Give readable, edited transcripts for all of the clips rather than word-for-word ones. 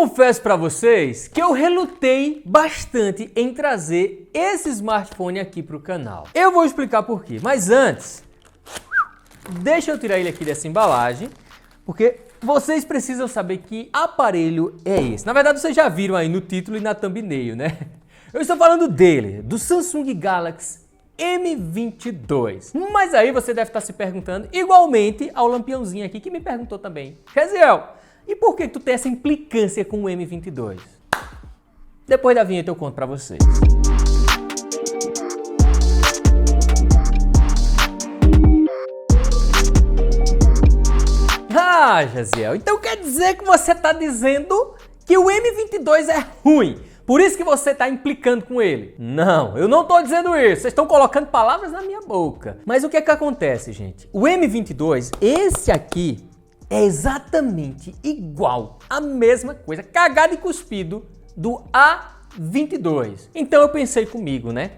confesso para vocês que eu relutei bastante em trazer esse smartphone aqui para o canal. Eu vou explicar por quê, mas antes, deixa eu tirar ele aqui dessa embalagem, porque vocês precisam saber que aparelho é esse. Na verdade, vocês já viram aí no título e na thumbnail, né? Eu estou falando dele, do Samsung Galaxy M22. Mas aí você deve estar se perguntando, igualmente ao lampiãozinho aqui que me perguntou também, Jeziel, e por que tu tem essa implicância com o M22? Depois da vinheta eu conto pra vocês. Ah, Jeziel, então quer dizer que você tá dizendo que o M22 é ruim? Por isso que você está implicando com ele? Não, eu não estou dizendo isso. Vocês estão colocando palavras na minha boca. Mas o que é que acontece, gente? O M22, esse aqui, é exatamente igual, a mesma coisa, cagado e cuspido do A22. Então eu pensei comigo, né?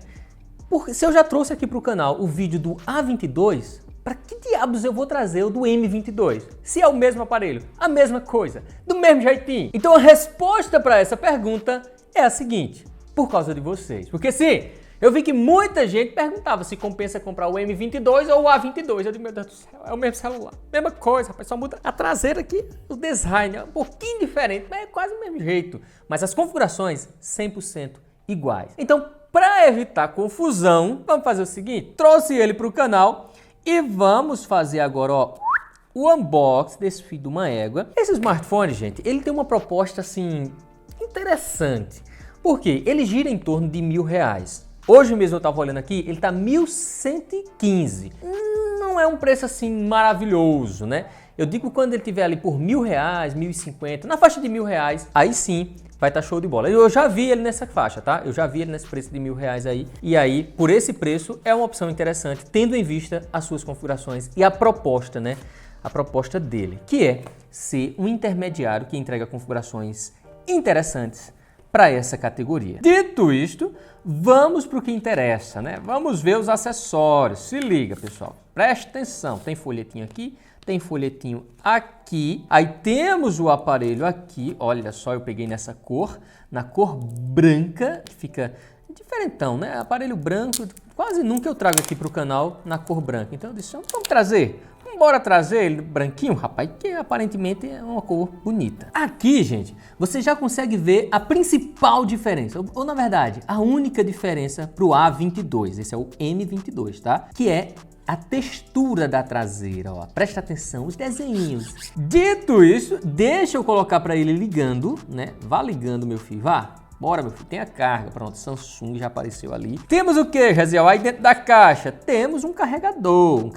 Porque se eu já trouxe aqui para o canal o vídeo do A22, para que diabos eu vou trazer o do M22? Se é o mesmo aparelho, a mesma coisa, do mesmo jeitinho. Então a resposta para essa pergunta é a seguinte, por causa de vocês. Porque sim, eu vi que muita gente perguntava se compensa comprar o M22 ou o A22. Eu digo, meu Deus do céu, é o mesmo celular. Mesma coisa, rapaz, só muda a traseira aqui, o design é um pouquinho diferente, mas é quase o mesmo jeito. Mas as configurações, 100% iguais. Então, para evitar confusão, vamos fazer o seguinte, trouxe ele para o canal e vamos fazer agora, ó, o unboxing desse filho de uma égua. Esse smartphone, gente, ele tem uma proposta, assim, interessante. Porque ele gira em torno de R$1.000. Hoje mesmo eu estava olhando aqui, ele está 1.115. Não é um preço assim maravilhoso, né? Eu digo quando ele estiver ali por R$1.000, 1.050, na faixa de R$1.000, aí sim vai estar show de bola. Eu já vi ele nessa faixa, tá? Eu já vi ele nesse preço de R$1.000 aí. E aí, por esse preço, é uma opção interessante, tendo em vista as suas configurações e a proposta, né? A proposta dele, que é ser um intermediário que entrega configurações interessantes para essa categoria. Dito isto, vamos para o que interessa, né? Vamos ver os acessórios. Se liga, pessoal. Presta atenção. Tem folhetinho aqui, tem folhetinho aqui. Aí temos o aparelho aqui. Olha só, eu peguei nessa cor, na cor branca, que fica diferentão, né? Aparelho branco, quase nunca eu trago aqui para o canal na cor branca. Então eu disse, vamos trazer. Bora trazer ele branquinho, rapaz, que aparentemente é uma cor bonita. Aqui, gente, você já consegue ver a principal diferença, ou na verdade, a única diferença para o A22, esse é o M22, tá? Que é a textura da traseira, ó. Presta atenção, os desenhinhos. Dito isso, deixa eu colocar para ele ligando, né? Vá ligando, meu filho, vá. Bora, meu filho, tem a carga, pronto, Samsung já apareceu ali. Temos o que, Jeziel? Aí dentro da caixa, temos um carregador,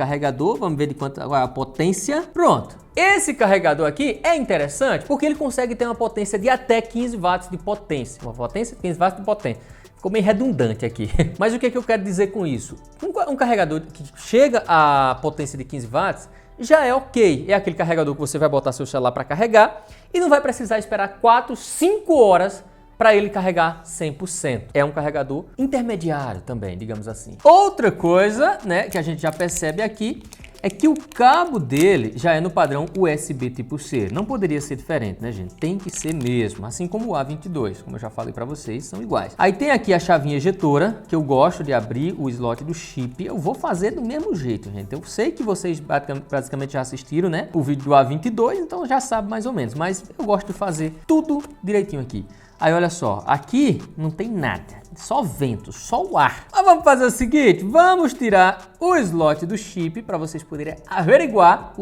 vamos ver de quanto a potência. Pronto, esse carregador aqui é interessante porque ele consegue ter uma potência de até 15 watts de potência. Uma potência de 15 watts de potência. Ficou meio redundante aqui. Mas o que é que eu quero dizer com isso? Um carregador que chega à potência de 15 watts, já é ok. É aquele carregador que você vai botar seu celular para carregar e não vai precisar esperar 4, 5 horas para ele carregar 100%. É um carregador intermediário também, digamos assim. Outra coisa, né, que a gente já percebe aqui, é que o cabo dele já é no padrão USB tipo C. Não poderia ser diferente, né, gente? Tem que ser mesmo, assim como o A22, como eu já falei para vocês, são iguais. Aí tem aqui a chavinha ejetora, que eu gosto de abrir o slot do chip. Eu vou fazer do mesmo jeito, gente. Eu sei que vocês praticamente já assistiram, né, o vídeo do A22, então já sabe mais ou menos, mas eu gosto de fazer tudo direitinho aqui. Aí olha só, aqui não tem nada, só vento, só o ar. Mas vamos fazer o seguinte, vamos tirar o slot do chip para vocês poderem averiguar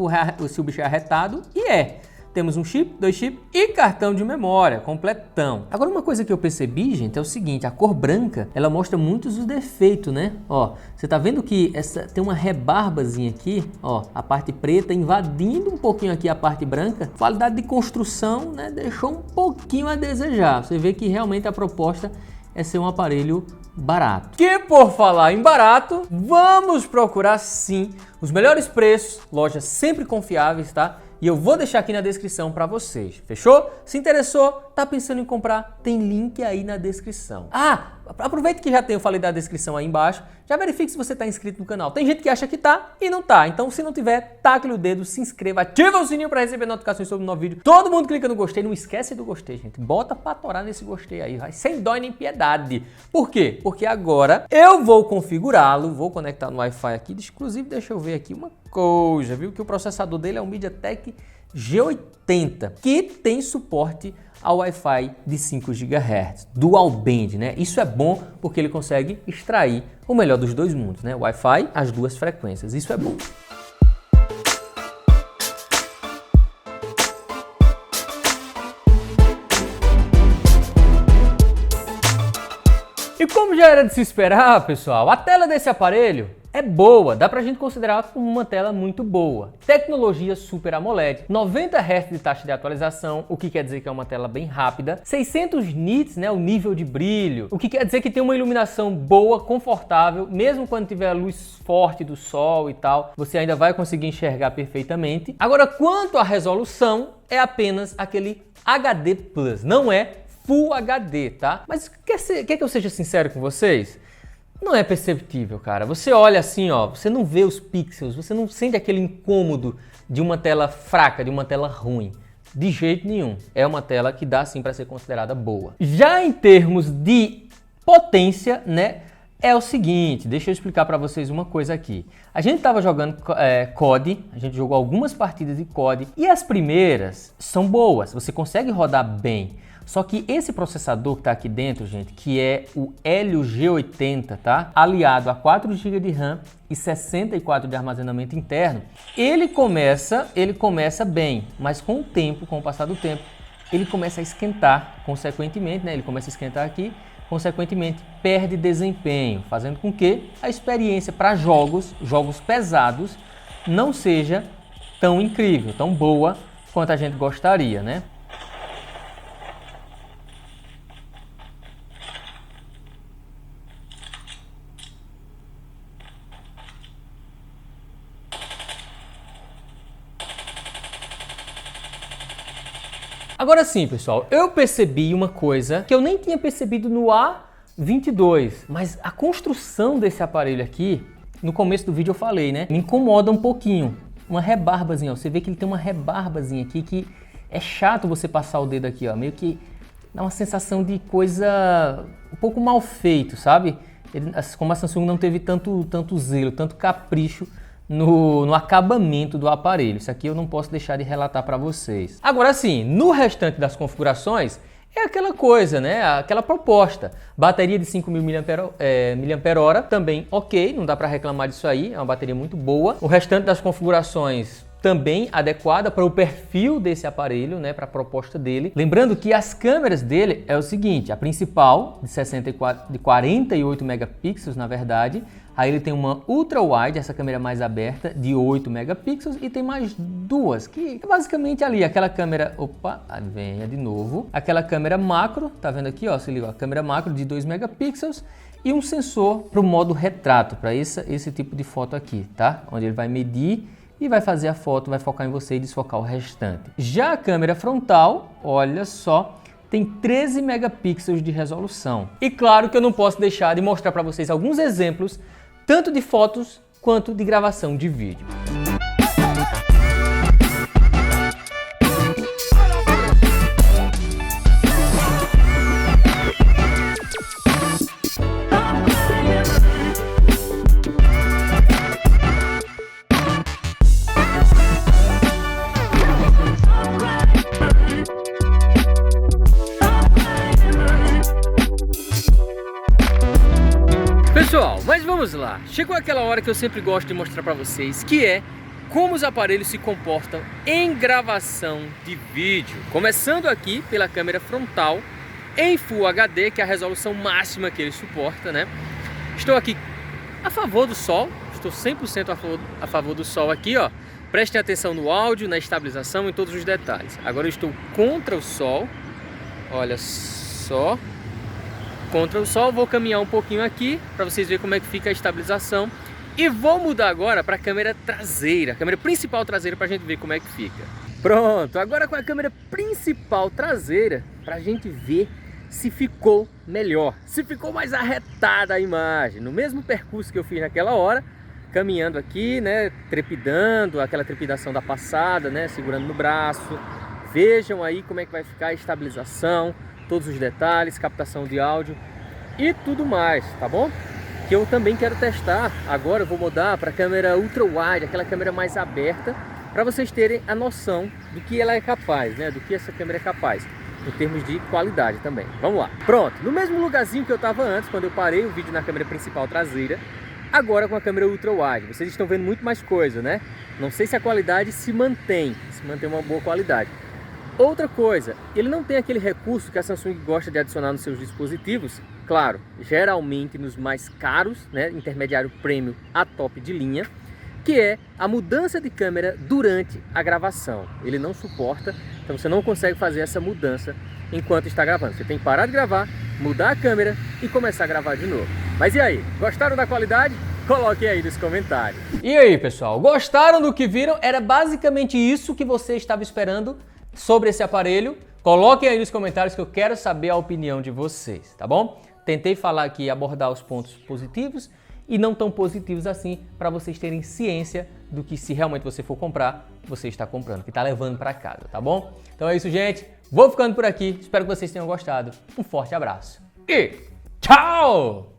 se o bicho é arretado. E temos um chip, 2 chips e cartão de memória, completão. Agora uma coisa que eu percebi, gente, é o seguinte, a cor branca, ela mostra muitos os defeitos, né? Ó, você tá vendo que tem uma rebarbazinha aqui, ó, a parte preta invadindo um pouquinho aqui a parte branca. Qualidade de construção, né, deixou um pouquinho a desejar. Você vê que realmente a proposta é ser um aparelho barato. Que por falar em barato, vamos procurar sim os melhores preços, lojas sempre confiáveis, tá? E eu vou deixar aqui na descrição para vocês, fechou? Se interessou, tá pensando em comprar, tem link aí na descrição. Ah, aproveita que já eu falei da descrição aí embaixo, já verifique se você tá inscrito no canal. Tem gente que acha que tá e não tá, então se não tiver, taque o dedo, se inscreva, ativa o sininho para receber notificações sobre o novo vídeo. Todo mundo clica no gostei, não esquece do gostei, gente. Bota pra torar nesse gostei aí, vai, sem dó nem piedade. Por quê? Porque agora eu vou configurá-lo, vou conectar no Wi-Fi aqui, inclusive deixa eu ver aqui uma coisa, viu? Que o processador dele é um MediaTek G80, que tem suporte ao Wi-Fi de 5 GHz, Dual Band, né? Isso é bom porque ele consegue extrair o melhor dos dois mundos, né? Wi-Fi, as duas frequências, isso é bom. E como já era de se esperar, pessoal, a tela desse aparelho é boa, dá pra gente considerar como uma tela muito boa. Tecnologia Super AMOLED, 90 Hz de taxa de atualização, o que quer dizer que é uma tela bem rápida, 600 nits, né, o nível de brilho, o que quer dizer que tem uma iluminação boa, confortável, mesmo quando tiver a luz forte do sol e tal, você ainda vai conseguir enxergar perfeitamente. Agora, quanto à resolução, é apenas aquele HD Plus, não é Full HD, tá? Mas quer que eu seja sincero com vocês? Não é perceptível, cara. Você olha assim, ó, você não vê os pixels, você não sente aquele incômodo de uma tela fraca, de uma tela ruim. De jeito nenhum. É uma tela que dá sim para ser considerada boa. Já em termos de potência, né, é o seguinte, deixa eu explicar para vocês uma coisa aqui. A gente estava jogando COD, a gente jogou algumas partidas de COD e as primeiras são boas, você consegue rodar bem. Só que esse processador que está aqui dentro, gente, que é o Helio G80, tá? Aliado a 4 GB de RAM e 64 de armazenamento interno, ele começa bem, mas com o tempo, com o passar do tempo, ele começa a esquentar, consequentemente, né? Ele começa a esquentar aqui, consequentemente perde desempenho, fazendo com que a experiência para jogos pesados, não seja tão incrível, tão boa quanto a gente gostaria, né? Agora sim, pessoal, eu percebi uma coisa que eu nem tinha percebido no A22, mas a construção desse aparelho aqui, no começo do vídeo eu falei, né? Me incomoda um pouquinho, uma rebarbazinha, ó. Você vê que ele tem uma rebarbazinha aqui que é chato você passar o dedo aqui, ó, meio que dá uma sensação de coisa um pouco mal feito, sabe? Como a Samsung não teve tanto zelo, tanto capricho no acabamento do aparelho. Isso aqui eu não posso deixar de relatar para vocês. Agora sim, no restante das configurações, é aquela coisa, né? Aquela proposta. Bateria de 5.000 mAh, também ok, não dá para reclamar disso aí, é uma bateria muito boa. O restante das configurações também adequada para o perfil desse aparelho, né, para a proposta dele. Lembrando que as câmeras dele é o seguinte, a principal de 48 megapixels, na verdade. Aí ele tem uma ultra wide, essa câmera mais aberta, de 8 megapixels e tem mais duas, que é basicamente ali, aquela câmera, opa, venha de novo, aquela câmera macro, tá vendo aqui, ó, se liga, a câmera macro de 2 megapixels e um sensor para o modo retrato, para esse tipo de foto aqui, tá? Onde ele vai medir e vai fazer a foto, vai focar em você e desfocar o restante. Já a câmera frontal, olha só, tem 13 megapixels de resolução. E claro que eu não posso deixar de mostrar para vocês alguns exemplos, tanto de fotos quanto de gravação de vídeo. Pessoal, mas vamos lá, chegou aquela hora que eu sempre gosto de mostrar para vocês, que é como os aparelhos se comportam em gravação de vídeo. Começando aqui pela câmera frontal em Full HD, que é a resolução máxima que ele suporta, né? Estou aqui a favor do sol, estou 100% a favor do sol aqui, ó. Prestem atenção no áudio, na estabilização, em todos os detalhes. Agora eu estou contra o sol, olha só. Contra o sol, vou caminhar um pouquinho aqui para vocês verem como é que fica a estabilização e vou mudar agora para a câmera traseira, a câmera principal traseira, para a gente ver como é que fica. Pronto, agora com a câmera principal traseira, pra gente ver se ficou melhor, se ficou mais arretada a imagem. No mesmo percurso que eu fiz naquela hora, caminhando aqui, né, trepidando, aquela trepidação da passada, né, segurando no braço. Vejam aí como é que vai ficar a estabilização, todos os detalhes, captação de áudio e tudo mais, tá bom? Que eu também quero testar. Agora eu vou mudar para a câmera ultra wide, aquela câmera mais aberta, para vocês terem a noção do que ela é capaz, né? Do que essa câmera é capaz, em termos de qualidade também. Vamos lá. Pronto, no mesmo lugarzinho que eu estava antes, quando eu parei o vídeo na câmera principal traseira, agora com a câmera ultra wide. Vocês estão vendo muito mais coisa, né? Não sei se a qualidade se mantém uma boa qualidade. Outra coisa, ele não tem aquele recurso que a Samsung gosta de adicionar nos seus dispositivos, claro, geralmente nos mais caros, né, intermediário premium a top de linha, que é a mudança de câmera durante a gravação. Ele não suporta, então você não consegue fazer essa mudança enquanto está gravando. Você tem que parar de gravar, mudar a câmera e começar a gravar de novo. Mas e aí, gostaram da qualidade? Coloquem aí nos comentários. E aí, pessoal, gostaram do que viram? Era basicamente isso que você estava esperando sobre esse aparelho? Coloquem aí nos comentários que eu quero saber a opinião de vocês, tá bom? Tentei falar aqui, abordar os pontos positivos e não tão positivos assim, para vocês terem ciência do que, se realmente você for comprar, você está comprando, que está levando para casa, tá bom? Então é isso, gente. Vou ficando por aqui. Espero que vocês tenham gostado. Um forte abraço e tchau!